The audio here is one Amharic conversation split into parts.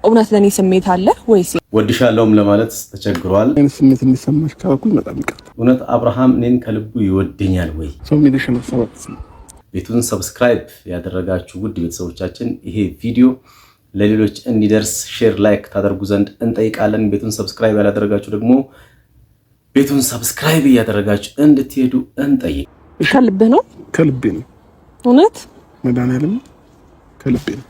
እውነት ለኔ ስሜት አለ ወይስ ወድሻለሁም ለማለት ተቸግሯል? እኔ ስሜት እንዲሰማሽ ካኩኝ በጣም ይቀርታ። እውነት አብርሃም እኔን ከልቡ ይወደኛል ወይ? ሰው ሚሊሽን ሰበት ቤቱን ሰብስክራይብ ያደረጋችሁ ውድ ቤተሰቦቻችን ይሄ ቪዲዮ ለሌሎች እንዲደርስ ሼር፣ ላይክ ታደርጉ ዘንድ እንጠይቃለን። ቤቱን ሰብስክራይብ ያላደረጋችሁ ደግሞ ቤቱን ሰብስክራይብ እያደረጋችሁ እንድትሄዱ እንጠይቅ። ከልብ ነው? ከልቤ ነው። እውነት መድኃኒዓለም ከልቤ ነው።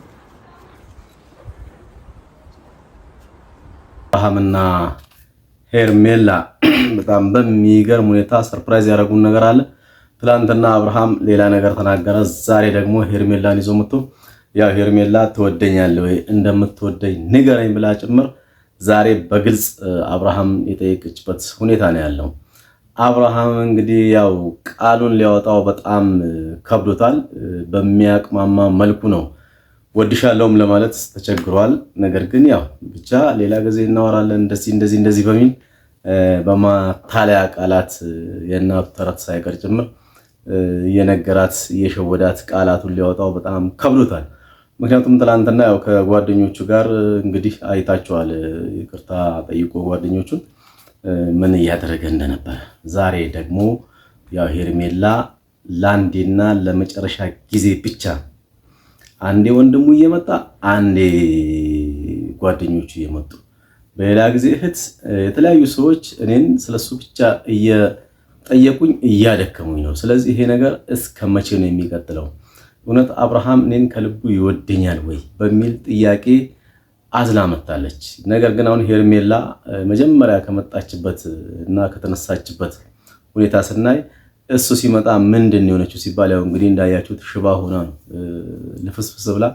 አብርሃምና ሄርሜላ በጣም በሚገርም ሁኔታ ሰርፕራይዝ ያደረጉን ነገር አለ። ትላንትና አብርሃም ሌላ ነገር ተናገረ። ዛሬ ደግሞ ሄርሜላን ይዞ መጥቶ ያው ሄርሜላ ትወደኛለህ ወይ እንደምትወደኝ ንገረኝ ብላ ጭምር ዛሬ በግልጽ አብርሃም የጠየቀችበት ሁኔታ ነው ያለው። አብርሃም እንግዲህ ያው ቃሉን ሊያወጣው በጣም ከብዶታል። በሚያቅማማ መልኩ ነው ወድሻለሁም ለማለት ተቸግሯል። ነገር ግን ያው ብቻ ሌላ ጊዜ እናወራለን እንደዚህ በሚል በማታለያ ቃላት የእናቱ ተረት ሳይቀር ጭምር የነገራት የሸወዳት ቃላቱን ሊያወጣው በጣም ከብዶታል። ምክንያቱም ትላንትና ያው ከጓደኞቹ ጋር እንግዲህ አይታቸዋል። ይቅርታ ጠይቆ ጓደኞቹን ምን እያደረገ እንደነበር። ዛሬ ደግሞ ያው ሄርሜላ ለአንዴና ለመጨረሻ ጊዜ ብቻ አንዴ ወንድሙ እየመጣ አንዴ ጓደኞቹ እየመጡ በሌላ ጊዜ እህት የተለያዩ ሰዎች እኔን ስለሱ ብቻ እየጠየቁኝ እያደከሙኝ ነው። ስለዚህ ይሄ ነገር እስከ መቼ ነው የሚቀጥለው? እውነት አብርሃም እኔን ከልቡ ይወደኛል ወይ በሚል ጥያቄ አዝላ መጣለች። ነገር ግን አሁን ሄርሜላ መጀመሪያ ከመጣችበት እና ከተነሳችበት ሁኔታ ስናይ እሱ ሲመጣ ምንድን ነው የሆነችው ሲባል ያው እንግዲህ እንዳያችሁት ሽባ ሆና ነው ልፍስፍስ ብላ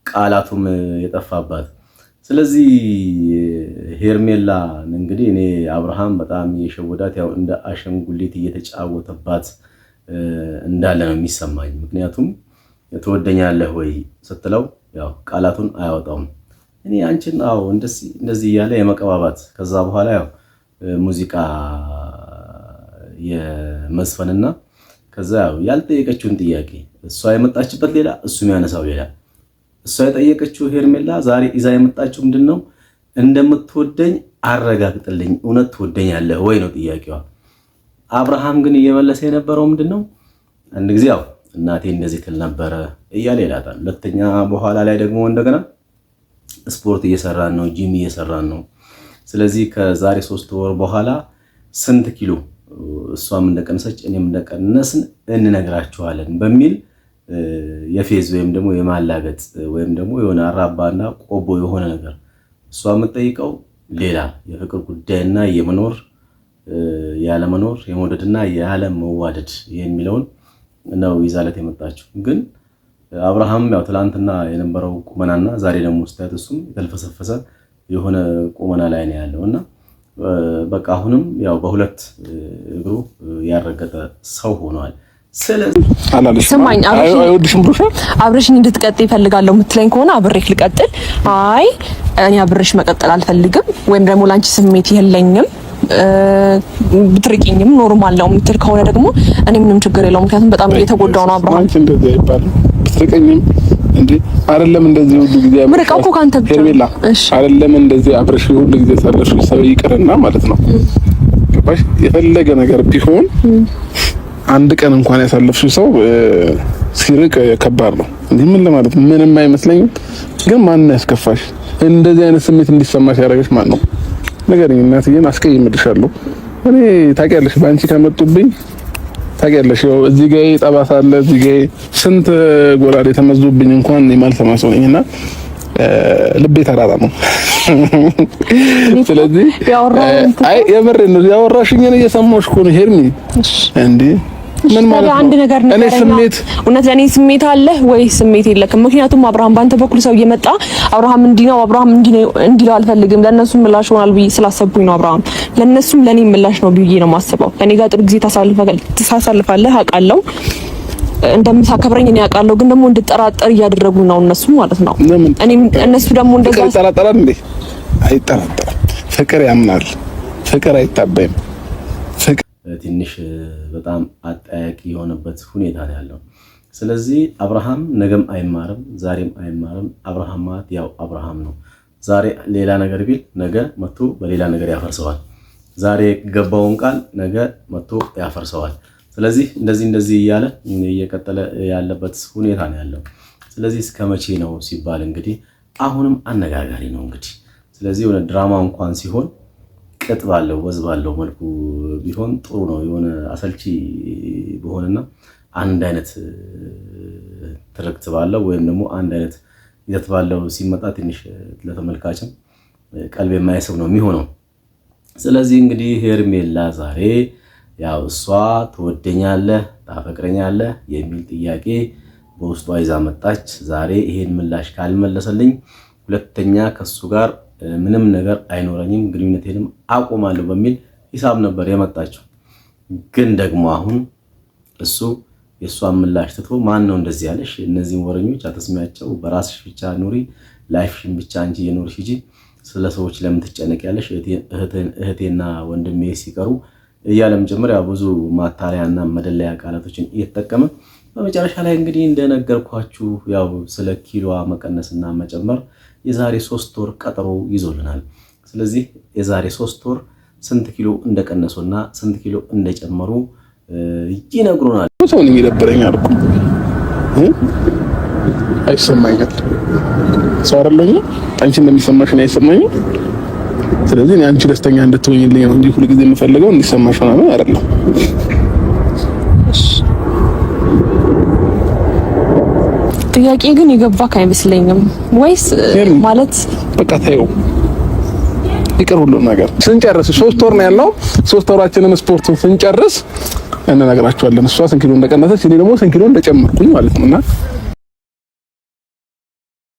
ቃላቱም የጠፋባት። ስለዚህ ሄርሜላ እንግዲህ እኔ አብርሃም በጣም የሸወዳት ያው እንደ አሸንጉሊት እየተጫወተባት እንዳለ ነው የሚሰማኝ። ምክንያቱም ትወደኛለህ ወይ ስትለው ያው ቃላቱን አያወጣውም። እኔ አንቺን አዎ እንደዚህ እያለ የመቀባባት ከዛ በኋላ ያው ሙዚቃ የመስፈንና ከዛ ያው ያልጠየቀችውን ጥያቄ እሷ የመጣችበት ሌላ እሱ የሚያነሳው ሌላ። እሷ የጠየቀችው ሄርሜላ ዛሬ ይዛ የመጣችው ምንድነው? እንደምትወደኝ አረጋግጥልኝ፣ እውነት ትወደኛለህ ወይ ነው ጥያቄዋ። አብርሃም ግን እየመለሰ የነበረው ምንድነው? አንድ ጊዜ ያው እናቴ እንደዚህ ትል ነበረ እያለ ይላታል። ሁለተኛ በኋላ ላይ ደግሞ እንደገና ስፖርት እየሰራን ነው፣ ጂም እየሰራን ነው። ስለዚህ ከዛሬ 3 ወር በኋላ ስንት ኪሎ እሷም እንደቀነሰች እኔም እንደቀነስን እንነግራችኋለን በሚል የፌዝ ወይም ደግሞ የማላገጥ ወይም ደግሞ የሆነ አራባና ቆቦ የሆነ ነገር እሷ የምትጠይቀው ሌላ የፍቅር ጉዳይና የመኖር ያለመኖር የመውደድና ያለመዋደድ የሚለውን ነው ይዛለት የመጣችው። ግን አብርሃም ያው ትላንትና የነበረው ቁመናና ዛሬ ደግሞ ስታዩት እሱም የተልፈሰፈሰ የሆነ ቁመና ላይ ነው ያለውና በቃ አሁንም ያው በሁለት እግሩ ያረገጠ ሰው ሆኗል። ስለዚህ ሰማኝ አብረሽኝ እንድትቀጥይ ይፈልጋለሁ የምትለኝ ከሆነ አብሬክ ልቀጥል። አይ እኔ አብሬሽ መቀጠል አልፈልግም ወይም ደግሞ ላንቺ ስሜት የለኝም ብትርቂኝም ኖርማል ነው የምትል ከሆነ ደግሞ እኔ ምንም ችግር የለውም። ምክንያቱም በጣም እየተጎዳው ነው አብርሃም። አንቺ እንደዚህ አይባልም። ብትርቂኝም እንዴ አይደለም እንደዚህ ሁሉ ጊዜ ምርቃው እኮ ካንተ ብቻ አይደለም እንደዚህ አብረሽ ሁሉ ጊዜ ሳለሽ ሰው ይቅርና ማለት ነው። ገባሽ? የፈለገ ነገር ቢሆን አንድ ቀን እንኳን ያሳለፍሽው ሰው ሲርቅ ከባድ ነው። እንዴ ምን ለማለት ምንም አይመስለኝም። ግን ማን ያስከፋሽ? እንደዚህ አይነት ስሜት እንዲሰማሽ ያደረገሽ ማን ነው? ነገርኝ እናትዬን አስቀይምልሻለሁ። እኔ ታውቂያለሽ፣ ባንቺ ከመጡብኝ ታውቂያለሽ። ያው እዚህ ጋር ጠባሳ አለ፣ እዚህ ጋር ስንት ጎራዴ ተመዞብኝ እንኳን የማልሰማ ሰው ነኝና ልቤ ተራራ ነው። ስለዚህ አይ የምሬን ነው ያወራሽኝን እየሰማሁሽ እኮ ነው ሄርሚ። እንዴ ምን ማለት ነው? አንድ ነገር ነው። እኔ ስሜት እውነት ለኔ ስሜት አለ ወይ ስሜት የለክም? ምክንያቱም አብርሃም ባንተ በኩል ሰው እየመጣ አብርሃም እንዲህ ነው አብርሃም እንዲህ አልፈልግም ለነሱ ምላሽ ሆናል ብዬ ስላሰብኩኝ ነው። አብርሃም ለነሱም ለኔ ምላሽ ነው ብዬ ነው የማስበው። ከኔ ጋር ጥሩ ጊዜ ታሳልፋለህ አውቃለሁ፣ እንደምታከብረኝ እኔ አውቃለሁ። ግን ደግሞ እንድጠራጠር እያደረጉ ነው እነሱ ማለት ነው። እነሱ ደግሞ እንደዛ ይጠራጠራል እንዴ? አይጠራጠርም። ፍቅር ያምናል። ፍቅር አይታበይም። ትንሽ በጣም አጠያቂ የሆነበት ሁኔታ ነው ያለው። ስለዚህ አብርሃም ነገም አይማርም ዛሬም አይማርም። አብርሃም ማለት ያው አብርሃም ነው። ዛሬ ሌላ ነገር ቢል ነገ መጥቶ በሌላ ነገር ያፈርሰዋል። ዛሬ ገባውን ቃል ነገ መጥቶ ያፈርሰዋል። ስለዚህ እንደዚህ እያለ እየቀጠለ ያለበት ሁኔታ ነው ያለው። ስለዚህ እስከ መቼ ነው ሲባል እንግዲህ አሁንም አነጋጋሪ ነው እንግዲህ። ስለዚህ የሆነ ድራማ እንኳን ሲሆን ቅጥ ባለው ወዝ ባለው መልኩ ቢሆን ጥሩ ነው። የሆነ አሰልቺ በሆነና አንድ አይነት ትርክት ባለው ወይም ደግሞ አንድ አይነት ይዘት ባለው ሲመጣ ትንሽ ለተመልካችም ቀልብ የማይስብ ነው የሚሆነው። ስለዚህ እንግዲህ ሄርሜላ ዛሬ ያው እሷ ትወደኛለህ፣ ታፈቅረኛለህ የሚል ጥያቄ በውስጧ ይዛ መጣች። ዛሬ ይሄን ምላሽ ካልመለሰልኝ ሁለተኛ ከሱ ጋር ምንም ነገር አይኖረኝም፣ ግንኙነቴንም አቆማለሁ በሚል ሂሳብ ነበር የመጣችው። ግን ደግሞ አሁን እሱ የእሷን ምላሽ ትቶ ማን ነው እንደዚህ ያለሽ? እነዚህን ወረኞች አትስሚያቸው፣ በራስሽ ብቻ ኑሪ፣ ላይፍሽን ብቻ እንጂ የኖርሽ እንጂ ስለ ሰዎች ለምን ትጨነቂያለሽ? እህቴና ወንድሜ ሲቀሩ እያለም ጭምር ያው ብዙ ማታለያና መደለያ ቃላቶችን እየተጠቀመ በመጨረሻ ላይ እንግዲህ እንደነገርኳችሁ ያው ስለ ኪሎዋ መቀነስና መጨመር የዛሬ 3 ወር ቀጠሮ ይዞልናል። ስለዚህ የዛሬ 3 ወር ስንት ኪሎ እንደቀነሱና ስንት ኪሎ እንደጨመሩ ይነግሩናል። ሰው ነው የሚደብረኛል እኮ አይሰማኝም። ሰው አይደለኝ አንቺ እንደሚሰማሽ ነው አይሰማኝም። ስለዚህ እኔ አንቺ ደስተኛ እንድትሆኝልኝ ነው እንጂ ሁሉ ጊዜ የምፈልገው እንዲሰማሽ ነው አይደለም። ጥያቄ ግን የገባክ አይመስለኝም ወይስ ማለት በቃ ታየው ይቅር ሁሉ ነገር ስንጨርስ 3 ወር ነው ያለው። 3 ወራችንን ስፖርቱን ስንጨርስ እንነግራችኋለን። እሷ ስንት ኪሎ እንደቀነሰች እኔ ደግሞ ስንት ኪሎ እንደጨመርኩኝ ማለት ነውና